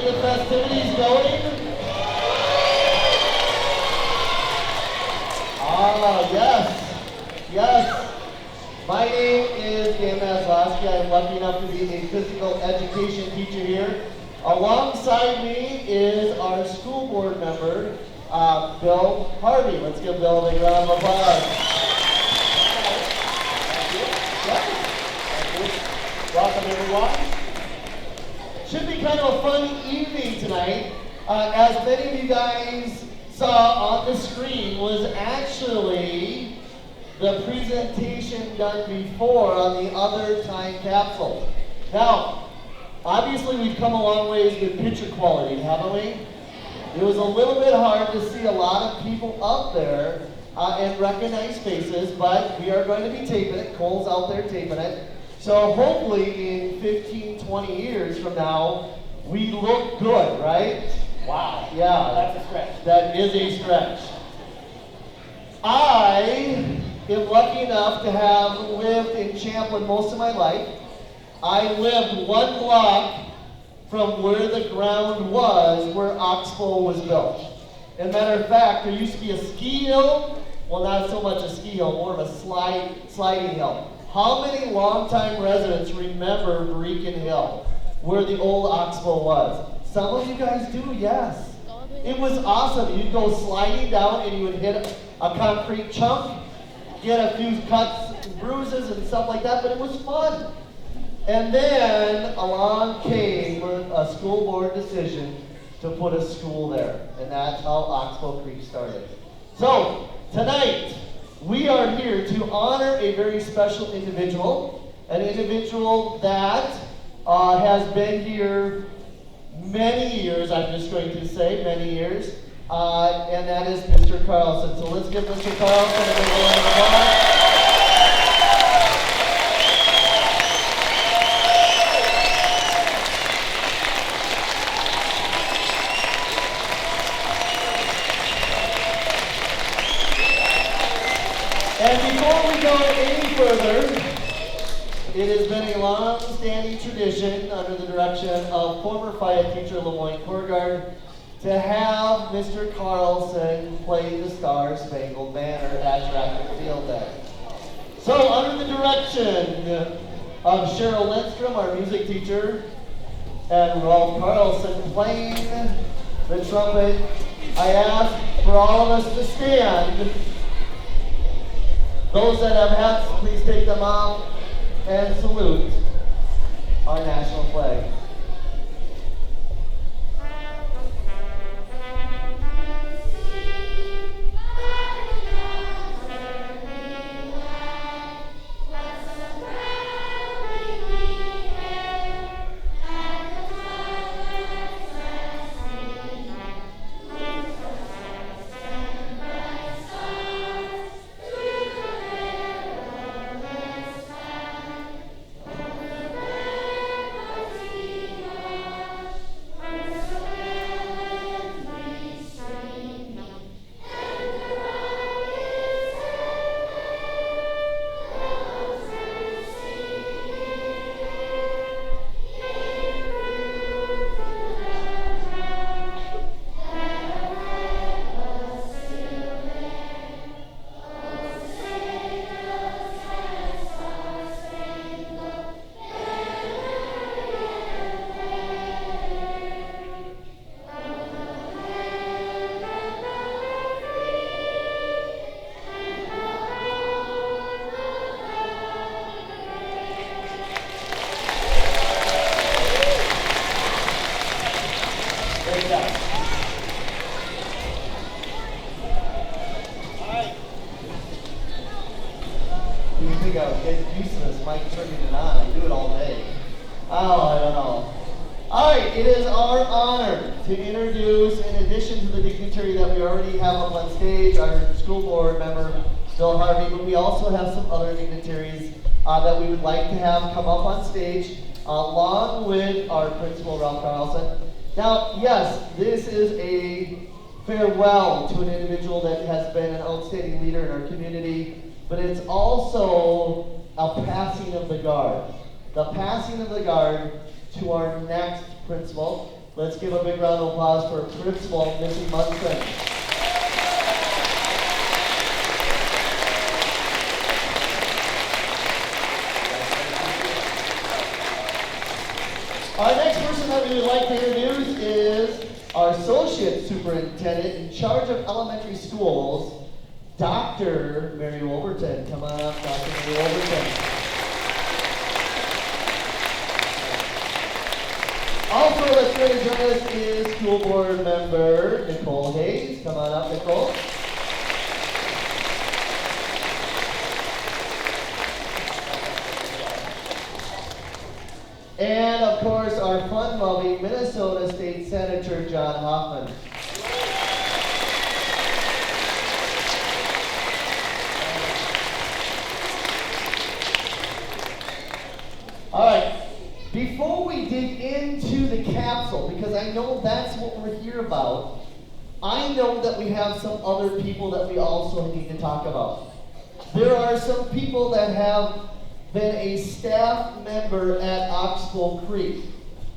the festivities going? Ah, yes. My name is Dan Maslowski. I'm lucky enough to be a physical education teacher here. Alongside me is our school board member, Bill Harvey. Let's give Bill a big round of applause. Thank you. Welcome, everyone. Should be kind of a fun evening tonight. As many of you guys saw on the screen, was actually the presentation done before on the other time capsule. Now, obviously we've come a long ways with picture quality, haven't we? It was a little bit hard to see a lot of people up there and recognize faces, but we are going to be taping it. Cole's out there taping it. So hopefully in 15, 20 years from now, we look good, right? Wow. Yeah. That's a stretch. That is a stretch. I am lucky enough to have lived in Champlin most of my life. I lived 1 block from where the ground was where Oxbow was built. As a matter of fact, there used to be a ski hill. Well, not so much a ski hill, more of a sliding hill. How many longtime residents remember Beacon Hill, where the old Oxbow was? Some of you guys do, yes. It was awesome. You'd go sliding down and you would hit a concrete chunk, get a few cuts and bruises and stuff like that, but it was fun. And then along came a school board decision to put a school there, and that's how Oxbow Creek started. So tonight, we are here to honor a very special individual, an individual that has been here many years, I'm just going to say, many years, and that is Mr. Carlsen. So let's give Mr. Carlsen a big round of applause. And before we go any further, it has been a long-standing tradition under the direction of former FIA teacher LeMoyne Courgard to have Mr. Carlsen play the Star-Spangled Banner at Track and Field Day. So under the direction of Cheryl Lindstrom, our music teacher, and Rolf Carlsen playing the trumpet, I ask for all of us to stand. Those that have hats, please take them off and salute our national flag. It is our honor to introduce, in addition to the dignitary that we already have up on stage, our school board member, Bill Harvey, but we also have some other dignitaries that we would like to have come up on stage, along with our Principal Rolf Carlsen. Now, yes, this is a farewell to an individual that has been an outstanding leader in our community, but it's also a passing of the guard. The passing of the guard to our next principal, Let's give a big round of applause for Principal Missy Monson. Our next person that we would like to introduce is our Associate Superintendent in charge of elementary schools, Dr. Mary Wolverton. Come on up, Dr. Mary Wolverton. Also, let's go to join us is School Board Member Nicole Hayes. Come on up, Nicole. And of course, our fun-loving Minnesota State Senator John Hoffman. All right, before we dig into the capsule, because I know that's what we're here about, I know that we have some other people that we also need to talk about. There are some people that have been a staff member at Oxbow Creek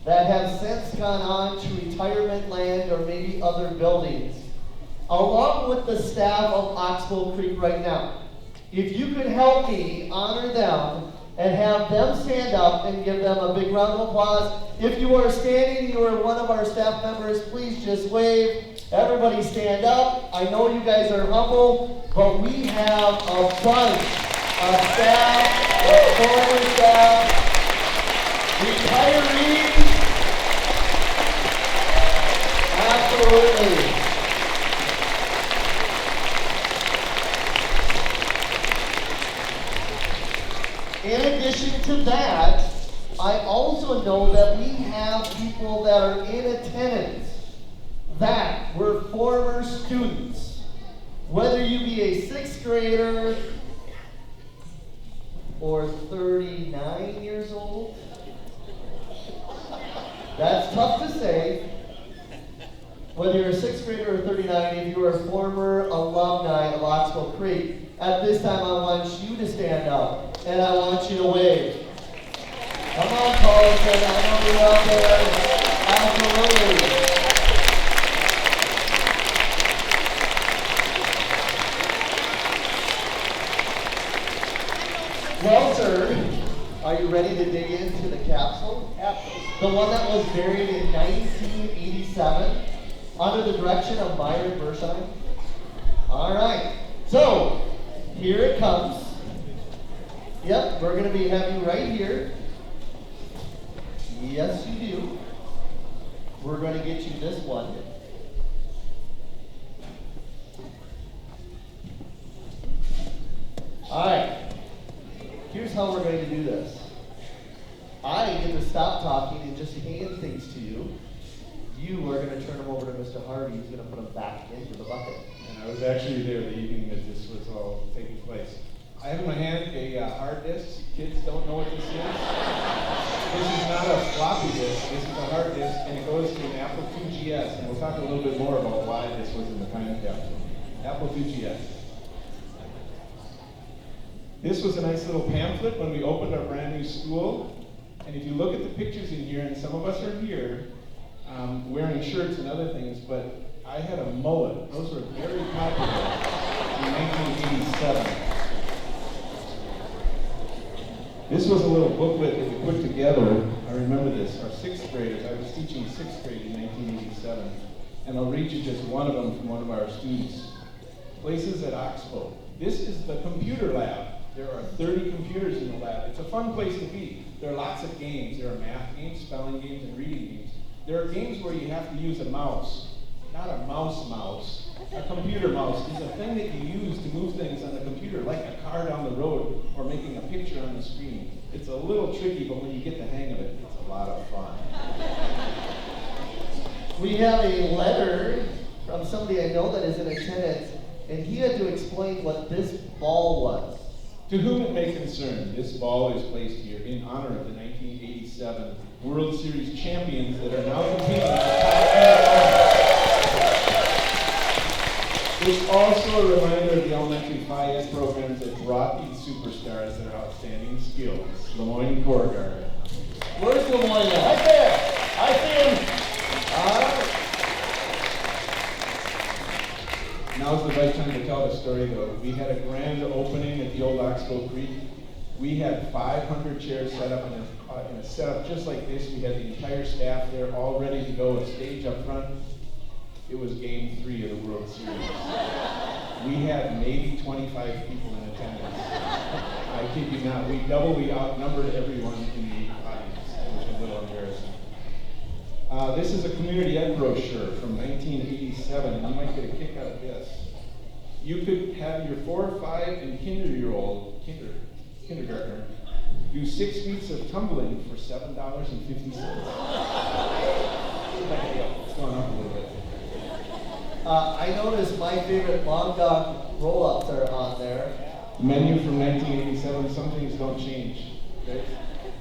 that have since gone on to retirement land or maybe other buildings, along with the staff of Oxbow Creek right now. If you could help me honor them and have them stand up and give them a big round of applause. If you are standing, you are one of our staff members, please just wave. Everybody stand up. I know you guys are humble, but we have a bunch of staff, of former staff, retirees. Absolutely. In addition to that, I also know that we have people that are in attendance that were former students. Whether you be a 6th grader or 39 years old, that's tough to say. Whether you're a 6th grader or 39, if you are a former alumni of Oxbow Creek, at this time I want you to stand up and I want you to wave. Come on, Carlsen, I know you're out there. Absolutely. Well, sir, are you ready to dig into the capsule? Absolutely. The one that was buried in 1987 under the direction of Myron Bershine? All right. So, here it comes. Yep, we're going to have you right here. Yes, you do. We're going to get you this one. All right. Here's how we're going to do this. I get to stop talking and just hand things to you. You are going to turn them over to Mr. Harvey. He's going to put them back into the bucket. And I was actually there the evening that this was all taking place. I have in my hand a hard disk. Kids don't know what this is. This is not a floppy disk. This is a hard disk, and it goes to an Apple IIgs. And we'll talk a little bit more about why this was in the time capsule. Apple IIgs. This was a nice little pamphlet when we opened our brand new school. And if you look at the pictures in here, and some of us are here, wearing shirts and other things, but I had a mullet. Those were very popular in 1987. This was a little booklet that we put together. I remember this. Our 6th graders, I was teaching 6th grade in 1987, and I'll read you just one of them from one of our students. Places at Oxbow. This is the computer lab. There are 30 computers in the lab. It's a fun place to be. There are lots of games. There are math games, spelling games, and reading games. There are games where you have to use a mouse. Not a mouse. A computer mouse is a thing that you use to move things on the computer, like a car down the road or making a picture on the screen. It's a little tricky, but when you get the hang of it, it's a lot of fun. We have a letter from somebody I know that is in attendance, and he had to explain what this ball was. To whom it may concern, this ball is placed here in honor of the 1987 World Series champions that are now competing at the top. It's also a reminder of the elementary FIS programs that brought these superstars their outstanding skills. Lemoyne Corps Guard. Where's Lemoyne at? Right there. I see him. Now's the right time to tell the story though. We had a grand opening at the old Oxbow Creek. We had 500 chairs set up in a setup just like this. We had the entire staff there all ready to go, a stage up front. It was game 3 of the World Series. We had maybe 25 people in attendance. I kid you not. We outnumbered everyone in the audience, which is a little embarrassing. This is a community ed brochure from 1987, and you might get a kick out of this. You could have your 4, 5, and kindergartner do 6 weeks of tumbling for $7.50. It's going up a little bit. I noticed my favorite long dog roll-ups are on there. Menu from 1987, some things don't change. Okay?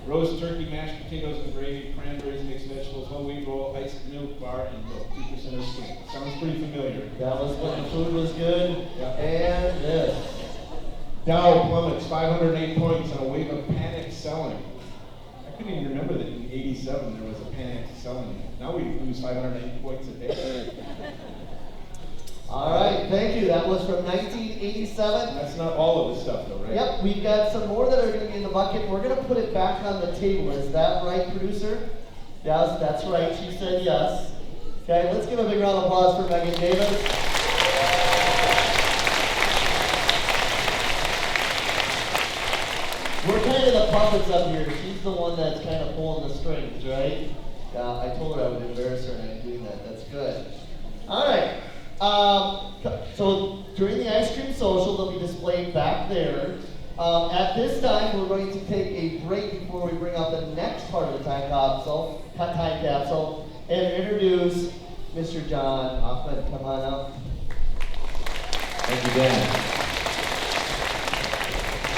Roast turkey, mashed potatoes and gravy, cranberries, mixed vegetables, whole wheat roll, iced milk bar, and milk, 2% of skin. Sounds pretty familiar. That was when the food was good. Yeah. And this. Dow plummets 508 points on a wave of panic selling. I couldn't even remember that in 87 there was a panic selling. Now we lose 508 points a day. All right, thank you. That was from 1987. That's not all of the stuff though, right? Yep, we've got some more that are going to be in the bucket. We're going to put it back on the table. Is that right, producer? Yes, that's right. She said yes. Okay, let's give a big round of applause for Megan Davis. We're kind of the puppets up here. She's the one that's kind of pulling the strings, right? I told her I would embarrass her and I'm doing that. That's good. All right. So during the ice cream social, they'll be displayed back there. At this time, we're going to take a break before we bring up the next part of the time capsule, and introduce Mr. John Hoffman. Come on up. Thank you, Dan.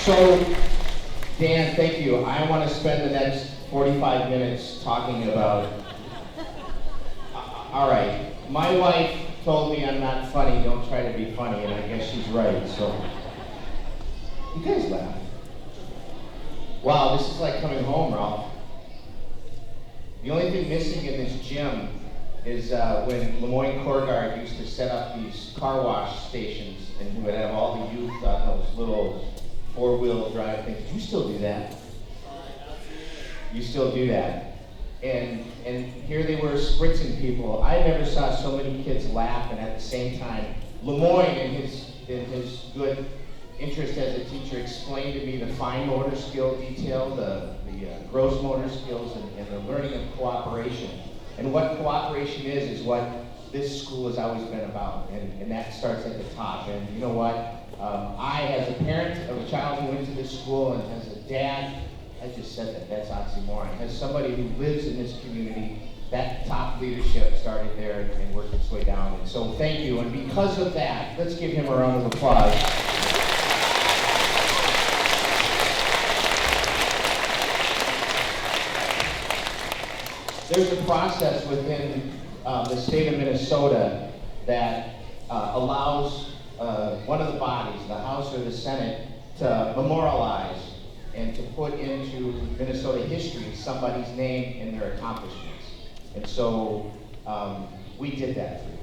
So, Dan, thank you. I want to spend the next 45 minutes talking about... all right, my wife told me I'm not funny, don't try to be funny, and I guess she's right, so... You guys laugh. Wow, this is like coming home, Ralph. The only thing missing in this gym is when Lemoyne Corps Guard used to set up these car wash stations, and we would have all the youth on those little four-wheel drive things. You still do that? You still do that. And here they were spritzing people. I never saw so many kids laugh, and at the same time, Lemoyne, in his good interest as a teacher, explained to me the fine motor skill detail, the gross motor skills, and the learning of cooperation. And what cooperation is what this school has always been about, and that starts at the top. And you know what? I, as a parent of a child who went to this school, and as a dad, I just said that's oxymoron. As somebody who lives in this community, that top leadership started there and worked its way down. And so thank you, and because of that, let's give him a round of applause. There's a process within the state of Minnesota that allows one of the bodies, the House or the Senate, to memorialize and to put into Minnesota history somebody's name and their accomplishments. And so we did that for you.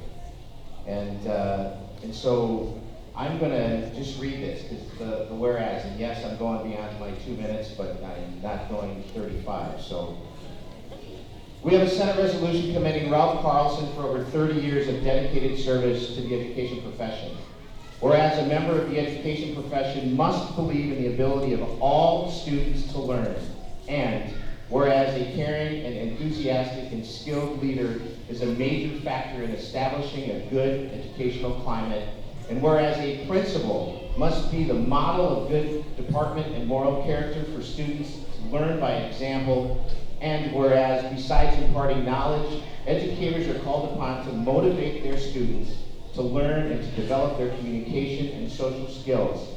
And so I'm gonna just read this, because the whereas, and yes, I'm going beyond my 2 minutes, but I'm not going 35, so. We have a Senate resolution commending Rolf Carlsen for over 30 years of dedicated service to the education profession. Whereas a member of the education profession must believe in the ability of all students to learn. And whereas a caring and enthusiastic and skilled leader is a major factor in establishing a good educational climate. And whereas a principal must be the model of good department and moral character for students to learn by example. And whereas, besides imparting knowledge, educators are called upon to motivate their students to learn and to develop their communication and social skills.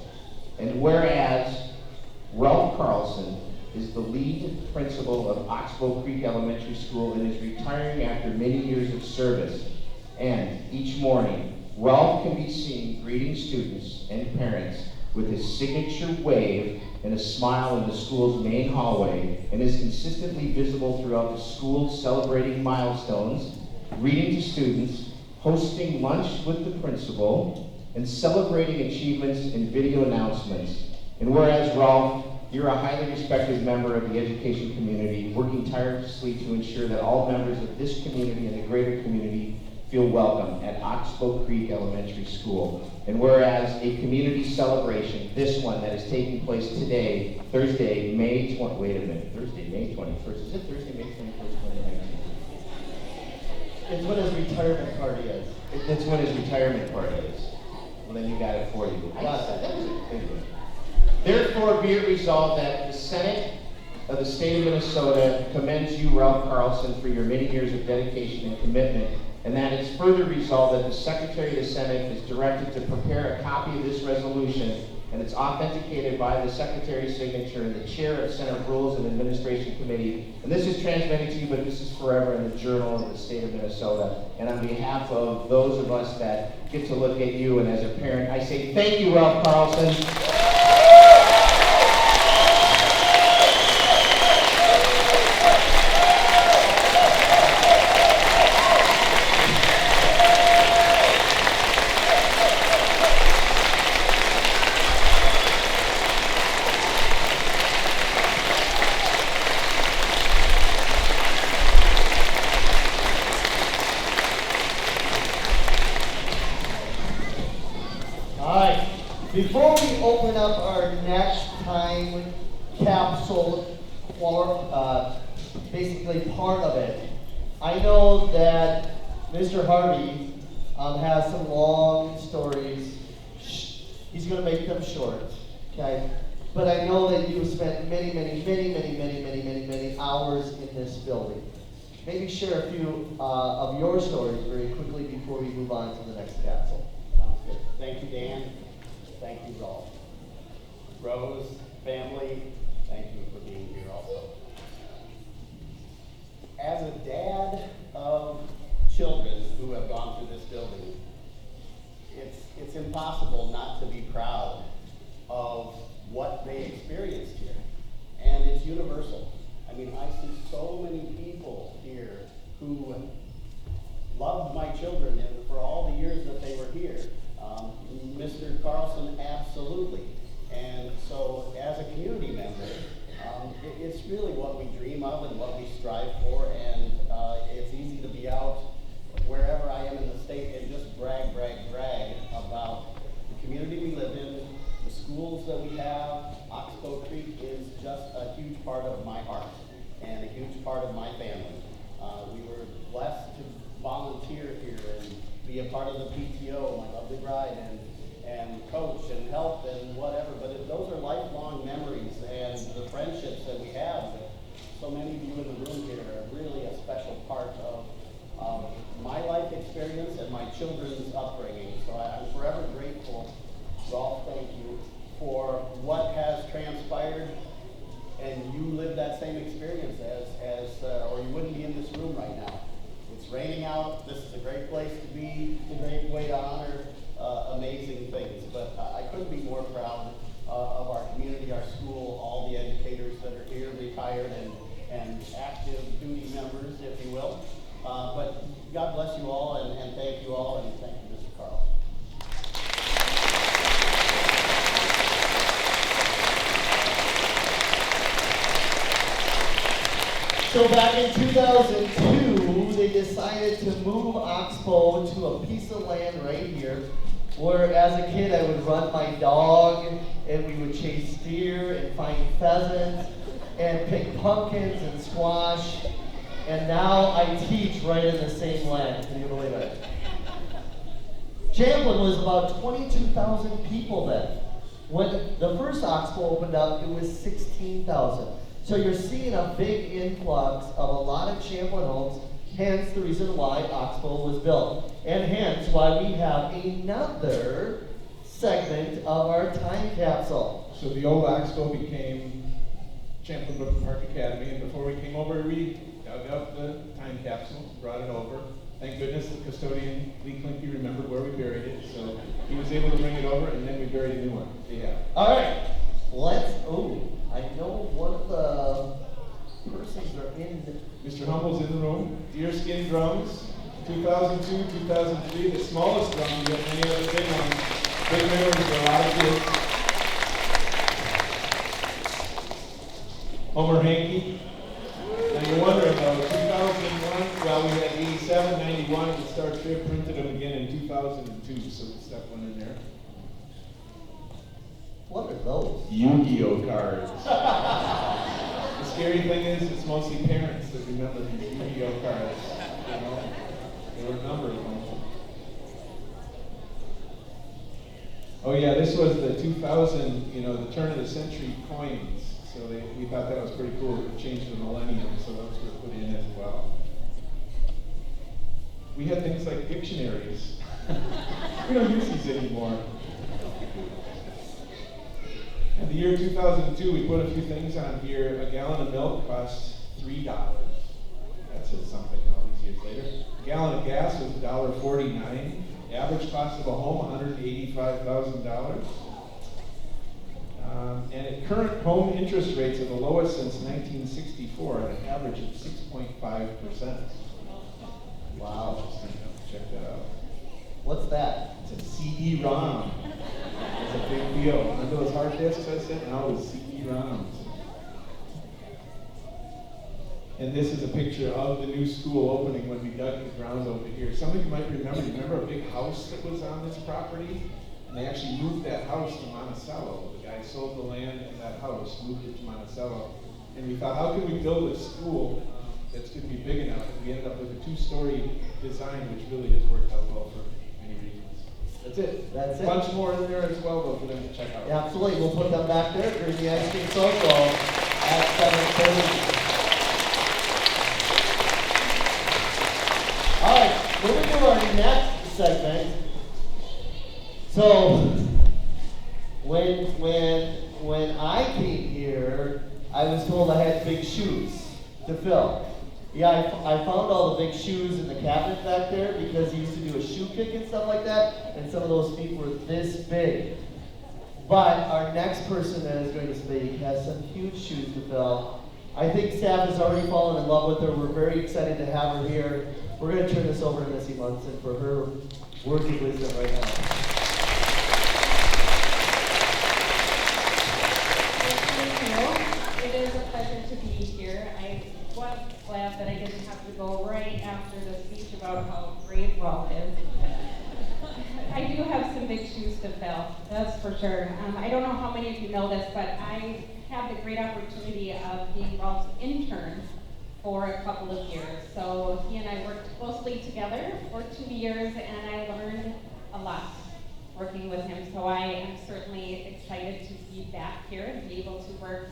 And whereas, Rolf Carlsen is the lead principal of Oxbow Creek Elementary School and is retiring after many years of service. And each morning, Rolf can be seen greeting students and parents with his signature wave and a smile in the school's main hallway, and is consistently visible throughout the school, celebrating milestones, reading to students, hosting lunch with the principal, and celebrating achievements in video announcements. And whereas, Rolf, you're a highly respected member of the education community, working tirelessly to ensure that all members of this community and the greater community feel welcome at Oxbow Creek Elementary School. And whereas a community celebration, this one that is taking place today, Thursday, May 21st. Is it Thursday, May 21st, 2019? It's what his retirement party is. That's what his retirement party is. Well, then you got it for you. Got it. That was it. Thank you. Therefore, be it resolved that the Senate of the State of Minnesota commends you, Rolf Carlsen, for your many years of dedication and commitment, and that it's further resolved that the Secretary of the Senate is directed to prepare a copy of this resolution, and it's authenticated by the Secretary's signature and the Chair of Senate Rules and Administration Committee. And this is transmitted to you, but this is forever in the Journal of the State of Minnesota. And on behalf of those of us that get to look at you, and as a parent, I say thank you, Rolf Carlsen. Before we open up our next time capsule, or basically part of it, I know that Mr. Harvey has some long stories. He's going to make them short, okay? But I know that you have spent many hours in this building. Maybe share a few of your stories very quickly before we move on to the next capsule. Sounds good. Thank you, Dan. Thank you, Rolf. Rose, family, thank you for being here also. As a dad of children who have gone through this building, it's impossible not to be proud of what they experienced here. And it's universal. I mean, I see so many people here who loved my children and for all the years that they were here. Mr. Carlsen, absolutely. And so as a community member, it's really what we dream of and what we strive for, and it's easy to be out wherever I am in the state and just brag about the community we live in, the schools that we have. Oxbow Creek is just a huge part of my heart and a huge part of my family. We were blessed to volunteer here and be a part of the PTO, my lovely bride, and coach and help and whatever, but those are lifelong memories, and the friendships that we have, so many of you in the room here are really a special part of my life experience and my children's upbringing. So I'm forever grateful, Rolf, thank you, for what has transpired, and you lived that same experience or you wouldn't be in this room right now. It's raining out, this is a great place to be, it's a great way to honor amazing things, but I couldn't be more proud of our community, our school, all the educators that are here, retired and active duty members, if you will. But God bless you all, and thank you all, and thank you, Mr. Carlsen. So back in 2002, they decided to move Oxbow to a piece of land right here, where as a kid I would run my dog, and we would chase deer and find pheasants, and pick pumpkins and squash, and now I teach right in the same land. Can you believe it? Champlin was about 22,000 people then. When the first Oxbow opened up, it was 16,000. So you're seeing a big influx of a lot of Champlin homes, hence the reason why Oxbow was built. And hence why we have another segment of our time capsule. So the old Oxbow became Champlin Brook Park Academy, and before we came over, we dug up the time capsule, brought it over. Thank goodness the custodian, Lee Klinke, remembered where we buried it, so he was able to bring it over, and then we buried a new one. Yeah. All right, I know one of the persons are in the... Mr. Humble's in the room. Deerskin drums, 2002, 2003, the smallest drum, you have many other big ones. Big memories for a lot of kids. Homer Hankey. Now you're wondering though, 2001, well we had 87, 91, and Star Trek printed them again in 2002, so we stuck one in there. What are those? Yu-Gi-Oh cards. The scary thing is, it's mostly parents that remember these Yu-Gi-Oh cards. You know, there were a number of them. Oh yeah, this was the 2000, the turn of the century coins. So we thought that was pretty cool. It would change the millennium, so those were put in as well. We had things like dictionaries. We don't use these anymore. In the year 2002, we put a few things on here. A gallon of milk cost $3. That says something all these years later. A gallon of gas was $1.49. Average cost of a home, $185,000. And at current home interest rates are the lowest since 1964 at an average of 6.5%. Wow. Check that out. What's that? It's a CD-ROM. It's a big deal. Remember those hard disks I said? Now it's CD-ROMs. And this is a picture of the new school opening when we dug the ground over here. Some of you might remember a big house that was on this property? And they actually moved that house to Monticello. The guy sold the land and that house, moved it to Monticello. And we thought, how can we build a school that's going to be big enough? And we ended up with a 2-story design, which really has worked out well for many reasons. That's it. That's it. A bunch more in there as well, though, for them to check out. Yeah, absolutely. We'll put them back there during the ice cream social at 7:30. All right, moving to our next segment. So, when I came here, I was told I had big shoes to fill. Yeah, I found all the big shoes in the cabinet back there because he used to do a shoe kick and stuff like that, and some of those feet were this big. But our next person that is going to speak has some huge shoes to fill. I think staff has already fallen in love with her. We're very excited to have her here. We're going to turn this over to Missy Monson for her words of wisdom right now. It is a pleasure to be here. I was glad that I didn't have to go right after the speech about how great Rolf is. I do have some big shoes to fill, that's for sure. I don't know how many of you know this, but I had the great opportunity of being Rolf's intern for a couple of years. So he and I worked closely together for 2 years, and I learned a lot working with him. So I am certainly excited to be back here and be able to work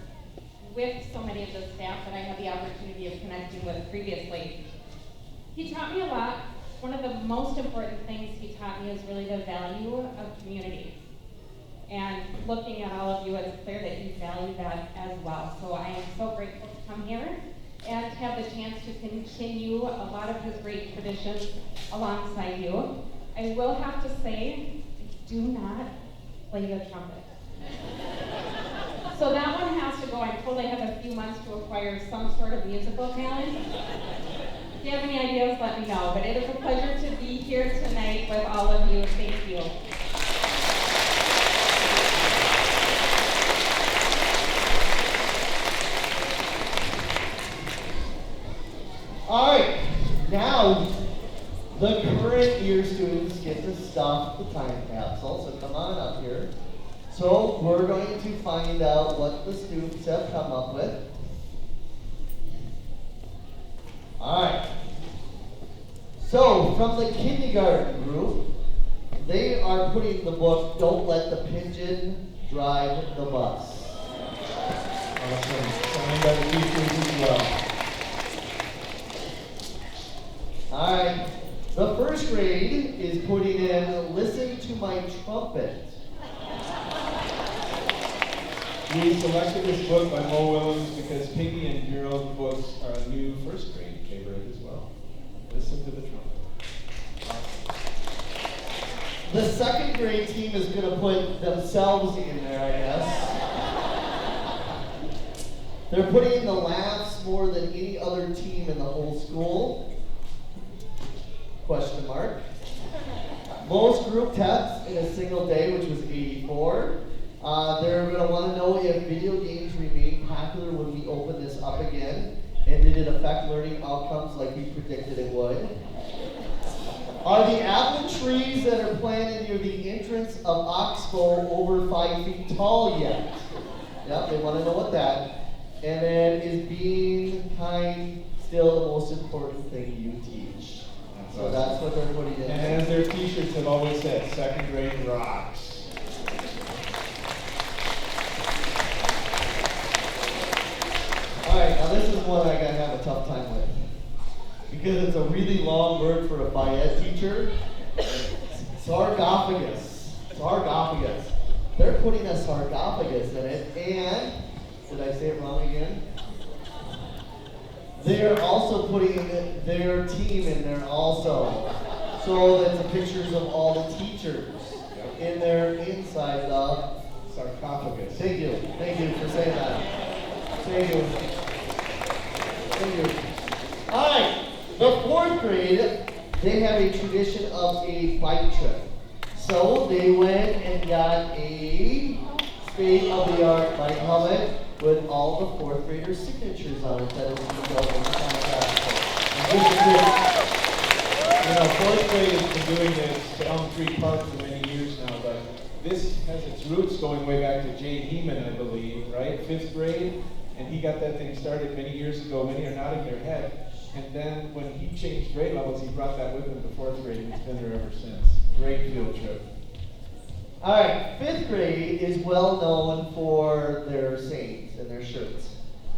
with so many of the staff that I had the opportunity of connecting with previously. He taught me a lot. One of the most important things he taught me is really the value of community. And looking at all of you, it's clear that you value that as well. So I am so grateful to come here and have the chance to continue a lot of his great traditions alongside you. I will have to say, do not play the trumpet. So that one has to go. I'm told I have a few months to acquire some sort of musical talent. If you have any ideas, let me know. But it is a pleasure to be here tonight with all of you. Thank you. All right, now the current year students get to stuff the time capsule, so come on up here. So we're going to find out what the students have come up with. All right. So from the kindergarten group, they are putting the book, Don't Let the Pigeon Drive the Bus. Awesome. Signed by the teachers as well. All right. The first grade is putting in Listen to My Trumpet. We selected this book by Mo Willems because Piggy and Gerald books are a new first grade favorite as well. Listen to the trumpet. The second grade team is going to put themselves in there, I guess. They're putting in the laughs more than any other team in the whole school. Question mark. most group tests in a single day, which was 84. They're going to want to know if video games remain popular when we open this up again, and did it affect learning outcomes like we predicted it would. Are the apple trees that are planted near the entrance of Oxbow over 5 feet tall yet? Yep, they want to know what that. And then, is being kind still the most important thing you teach? So that's what they're putting in. And as their t-shirts have always said, second grade rocks. Alright, now this is one I gotta have a tough time with. Because it's a really long word for a bied teacher. Sarcophagus. Sarcophagus. They're putting a sarcophagus in it, and, did I say it wrong again? They're also putting their team in there also. So that's the pictures of all the teachers in there inside the Sarcophagus. Thank you for saying that. Thank you. All right, the fourth grade, they have a tradition of a bike trip. So they went and got a state-of-the-art bike helmet with all the fourth graders' signatures on it that is detailed in the contract. Fourth grade has been doing this at Elm Creek Park for many years now, but this has its roots going way back to Jay Heeman, I believe, right? 5th grade, and he got that thing started many years ago. Many are nodding their head. And then when he changed grade levels, he brought that with him to 4th grade, and it's been there ever since. Great field trip. All right, 5th grade is well known for their sayings and their shirts.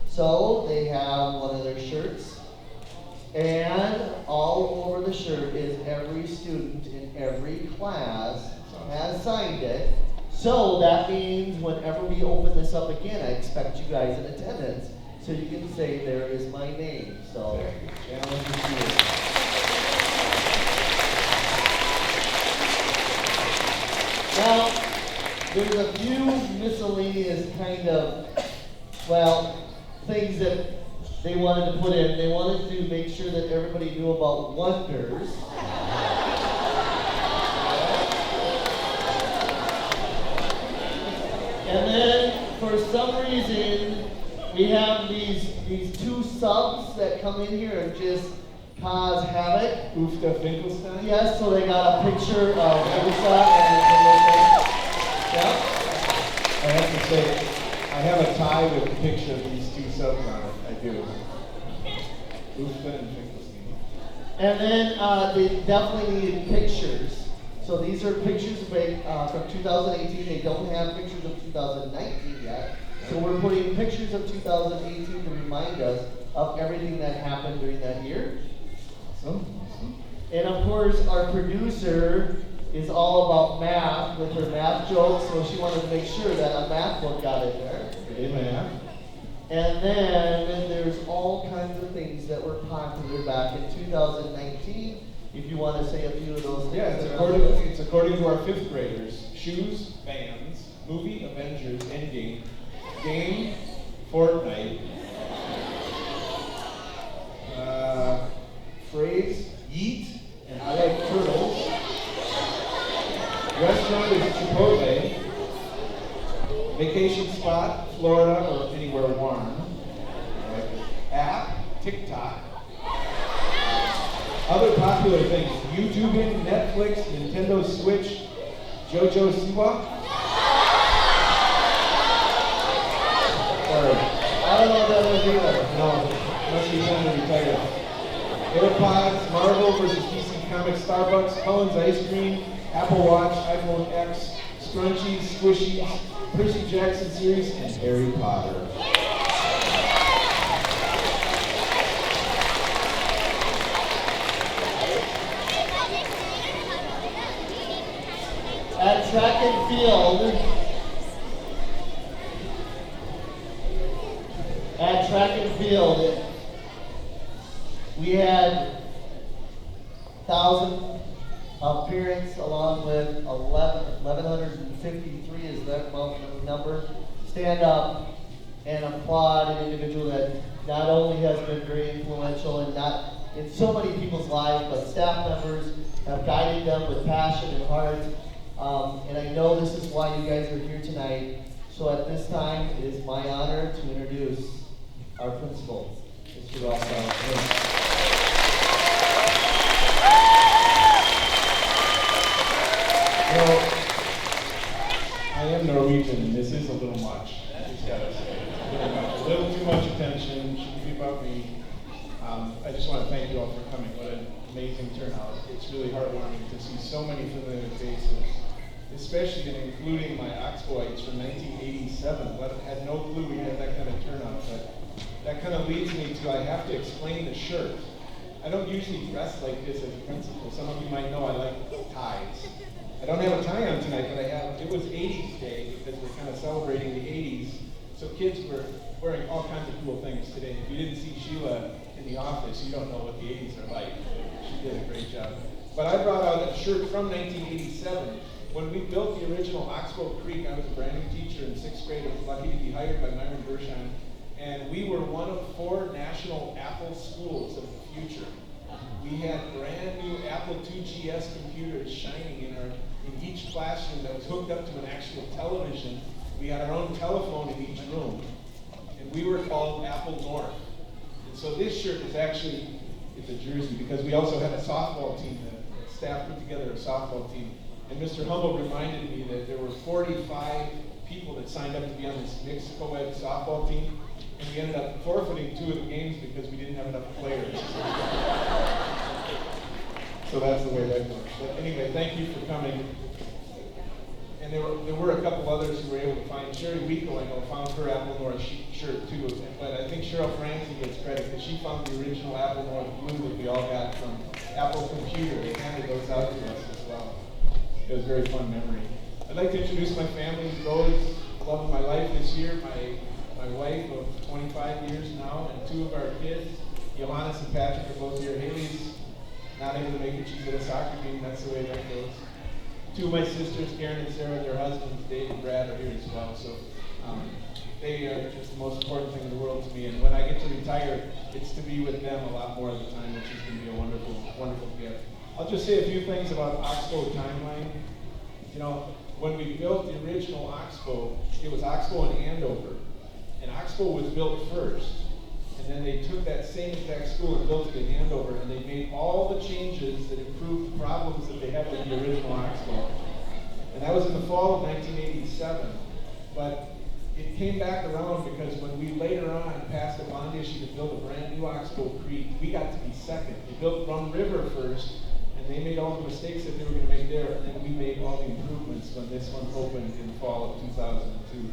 So they have one of their shirts, and all over the shirt is every student in every class has signed it. So that means whenever we open this up again, I expect you guys in attendance, so you can say, there is my name. So, challenge is here. Now, there's a few miscellaneous kind of, things that they wanted to put in. They wanted to make sure that everybody knew about wonders. And then, for some reason, we have these two subs that come in here and just cause havoc. Oofta Finkelstein? Yes, so they got a picture of Usa and yeah. I have to say, I have a tie with a picture of these two subs on it. I do. Oofta and Finkelstein. And then they definitely needed pictures. So these are pictures from 2018. They don't have pictures of 2019 yet. So we're putting pictures of 2018 to remind us of everything that happened during that year. Awesome. And of course, our producer is all about math with her math jokes, so she wanted to make sure that a math book got in there. Amen. And then there's all kinds of things that were popular back in 2019. If you want to say a few of those things. Yeah, it's according to our 5th graders. Shoes, Vans, movie, Avengers, Endgame, game, Fortnite, phrase, yeet, and I like turtles. Restaurant is Chipotle. Vacation spot, Florida or anywhere warm. App, TikTok. Other popular things, YouTubing, Netflix, Nintendo Switch, JoJo Siwa. Sorry. I don't know what that is either. No, must be someone retired. AirPods, Marvel versus DC Comics, Starbucks, Cullen's Ice Cream, Apple Watch, iPhone X, Scrunchies, Squishies, Percy Jackson series, and Harry Potter. At track and field, we had 1,000 parents along with 1,153 is that number, stand up and applaud an individual that not only has been very influential in not in so many people's lives, but staff members have guided them with passion and heart. And I know this is why you guys are here tonight. So at this time, it is my honor to introduce our principal, Mr. Rolf Carlsen. Well, I am Norwegian, and this is a little much. I just gotta say, it's a little too much attention. Shouldn't be about me. I just want to thank you all for coming. What an amazing turnout! It's really heartwarming to see so many familiar faces, especially and including my Oxbowites from 1987. I had no clue we had that kind of turnout, but that kind of leads me to I have to explain the shirt. I don't usually dress like this as a principal. Some of you might know I like ties. I don't have a tie on tonight, but it was 80s day because we're kind of celebrating the 80s. So kids were wearing all kinds of cool things today. If you didn't see Sheila in the office, you don't know what the 80s are like. She did a great job. But I brought out a shirt from 1987. When we built the original Oxbow Creek, I was a brand new teacher in 6th grade. I was lucky to be hired by Myron Bershon. And we were one of 4 national Apple schools of the future. We had brand new Apple IIgs computers shining in each classroom that was hooked up to an actual television. We had our own telephone in each room. And we were called Apple North. And so this shirt is actually, it's a jersey because we also had a softball team. The staff put together a softball team. And Mr. Humble reminded me that there were 45 people that signed up to be on this mixed co-ed softball team. And we ended up forfeiting 2 of the games because we didn't have enough players. So that's the way that works. But anyway, thank you for coming. And there were a couple others who were able to find. Sherry Wico, I know, found her Apple North shirt too. But I think Cheryl Francie gets credit because she found the original Apple North blue that we all got from Apple Computer. They handed those out to us as well. It was a very fun memory. I'd like to introduce my family. Rose, love of my life this year. My wife of 25 years now, and 2 of our kids, Johannes and Patrick, are both here. Haley's not able to make it. She's at a soccer game. That's the way that goes. 2 of my sisters, Karen and Sarah, their husbands, Dave and Brad, are here as well. So they are just the most important thing in the world to me. And when I get to retire, it's to be with them a lot more of the time, which is going to be a wonderful, wonderful gift. I'll just say a few things about Oxbow timeline. You know, when we built the original Oxbow, it was Oxbow and Andover. And Oxbow was built first. And then they took that same exact school and built it in Andover, and they made all the changes that improved the problems that they had with the original Oxbow. And that was in the fall of 1987. But it came back around because when we later on passed a bond issue to build a brand new Oxbow Creek, we got to be second. They built Rum River first, and they made all the mistakes that they were going to make there, and then we made all the improvements when this one opened in the fall of 2002.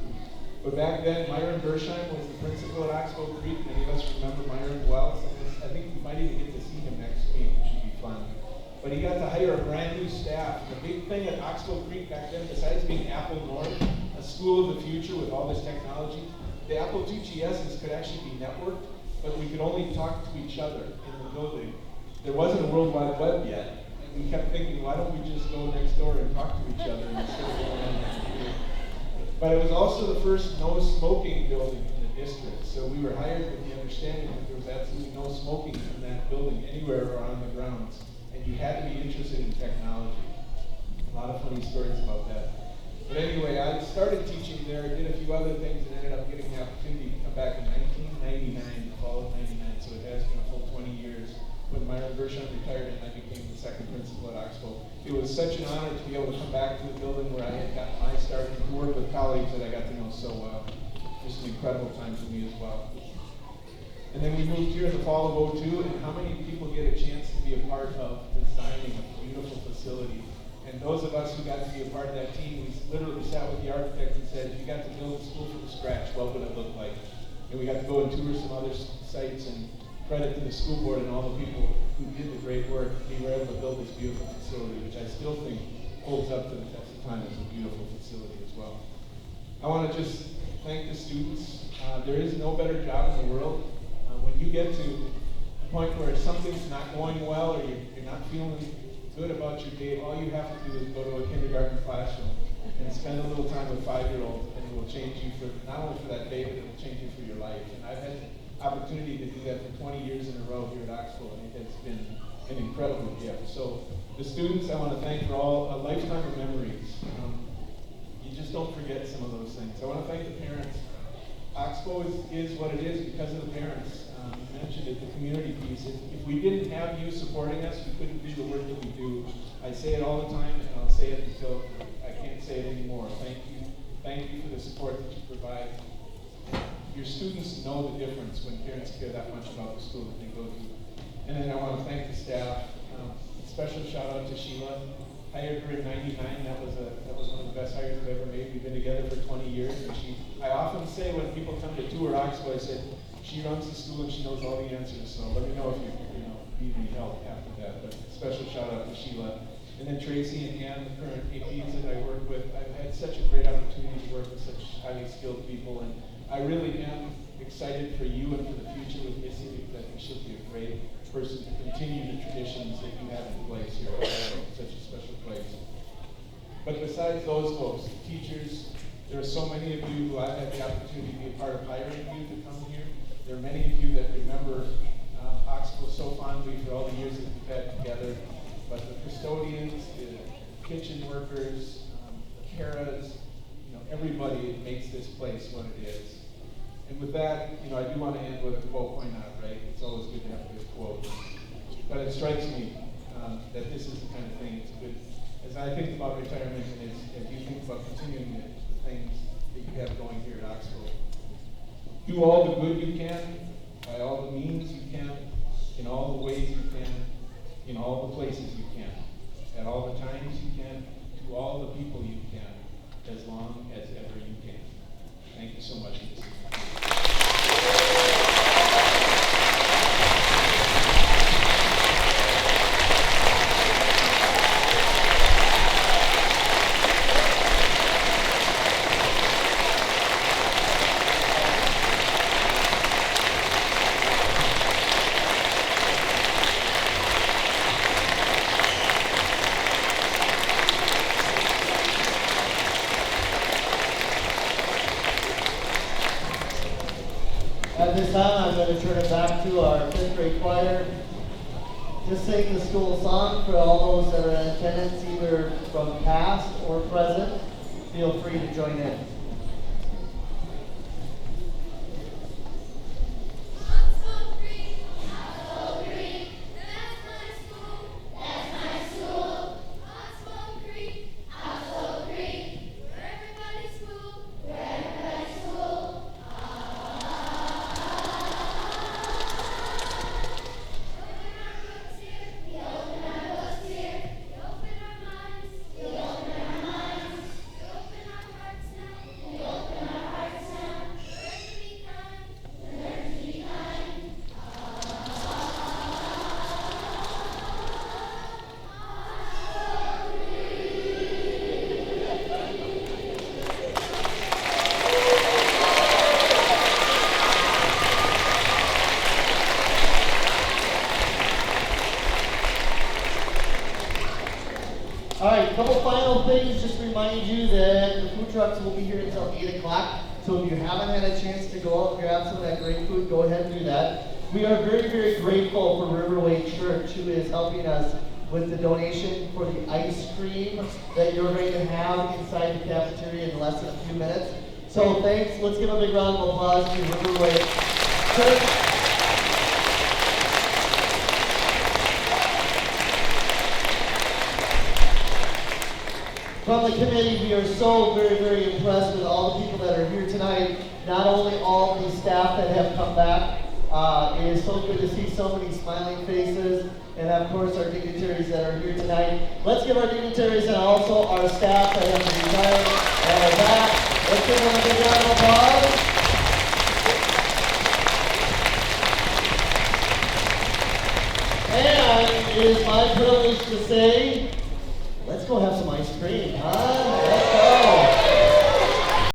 But back then, Myron Bershon was the principal at Oxbow Creek. Many of us remember Myron well. So I think we might even get to see him next week, which should be fun. But he got to hire a brand new staff. The big thing at Oxbow Creek back then, besides being Apple North, a school of the future with all this technology, the Apple IIgs could actually be networked, but we could only talk to each other in the building. There wasn't a World Wide Web yet. And we kept thinking, why don't we just go next door and talk to each other instead of going on the computer? But it was also the first no smoking building in the district. So we were hired with the understanding that there was absolutely no smoking in that building anywhere or on the grounds. And you had to be interested in technology. A lot of funny stories about that. But anyway, I started teaching there, did a few other things, and ended up getting the opportunity to come back in 1999, the fall of 99. So it has been a full 20 years. When Myron Bershon retired and I became the second principal at Oxbow. It was such an honor to be able to come back to the building where I had gotten my start and to work with colleagues that I got to know so well. Just an incredible time for me as well. And then we moved here in the fall of 2002, and how many people get a chance to be a part of designing a beautiful facility? And those of us who got to be a part of that team, we literally sat with the architect and said, if you got to build a school from scratch, what would it look like? And we got to go and tour some other sites, and credit to the school board and all the people who did the great work. We were able to build this beautiful facility, which I still think holds up to the test of time as a beautiful facility as well. I want to just thank the students. There is no better job in the world. When you get to a point where something's not going well or you're not feeling good about your day, all you have to do is go to a kindergarten classroom and spend a little time with 5-year-olds, and it will change you for not only for that day, but it will change you for your life. And I've had opportunity to do that for 20 years in a row here at Oxbow, and it has been an incredible gift. So the students, I want to thank for all a lifetime of memories. You just don't forget some of those things. I want to thank the parents. Oxbow is what it is because of the parents. You mentioned it, the community piece. If we didn't have you supporting us, we couldn't do the work that we do. I say it all the time, and I'll say it until I can't say it anymore. Thank you. Thank you for the support that you provide. Your students know the difference when parents care that much about the school that they go to. And then I want to thank the staff. Special shout out to Sheila. Hired her in '99. That was one of the best hires I've ever made. We've been together for 20 years, and I often say when people come to tour Oxbow, I said she runs the school and she knows all the answers. So let me know if you need any help after that. But special shout out to Sheila. And then Tracy and Ann, the current APs that I work with. I've had such a great opportunity to work with such highly skilled people, and I really am excited for you and for the future with Missy, because I think she'll be a great person to continue the traditions that you have in place here at such a special place. But besides those folks, the teachers, there are so many of you who I've had the opportunity to be a part of hiring you to come here. There are many of you that remember Oxbow so fondly for all the years that we've had together. But the custodians, the kitchen workers, the paras, everybody makes this place what it is. And with that, I do want to end with a quote. Why not, right? It's always good to have a good quote. But it strikes me that this is the kind of thing it's good. As I think about retirement, and as you think about continuing the things that you have going here at Oxbow, do all the good you can, by all the means you can, in all the ways you can, in all the places you can, at all the times you can, to all the people you can, as long as ever you can. Thank you so much. At this time, I'm going to turn it back to our 5th grade choir. Just sing the school song for all those that are in attendance, either from past or present. Feel free to join in. Oxbow Creek, Oxbow Creek, that's my school, that's my school. Oxbow Creek, Oxbow Creek, where everybody's school, where everybody's school. We open our books here, we open our minds, we open our minds, we open our hearts now, we open our hearts now. Learn to be kind, learn to be kind. All right, a couple final things. Just to remind you that the food trucks will be here until 8 o'clock. So if you haven't had a chance to go out and grab some of that great food, go ahead and do that. We are very, very grateful for Riverway Church, who is helping us with the donation for the ice cream that you're going to have inside the cafeteria in less than a few minutes. So thanks. Let's give a big round of applause to Riverway Church. From the committee, we are so very, very impressed with all the people that are here tonight. Not only all the staff that have come back. It is so good to see so many smiling faces. And of course, our dignitaries that are here tonight. Let's give our dignitaries and also our staff that have retired and are back. Let's give them a big round of applause. And it is my privilege to say, let's go have some ice cream, huh?